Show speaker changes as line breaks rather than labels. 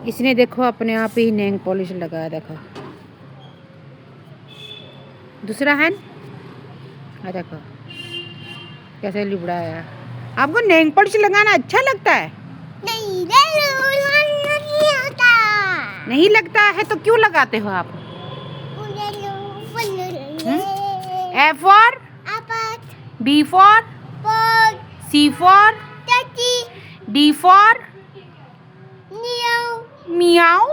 इसने देखो अपने आप ही नेल पॉलिश लगाया, देखो दूसरा है देखो कैसे लिबड़ाया। आपको नेल पॉलिश लगाना अच्छा लगता है?
नहीं नहीं आता।
नहीं लगता है तो क्यों लगाते हो आप? A for B for C for D for मियाऊ।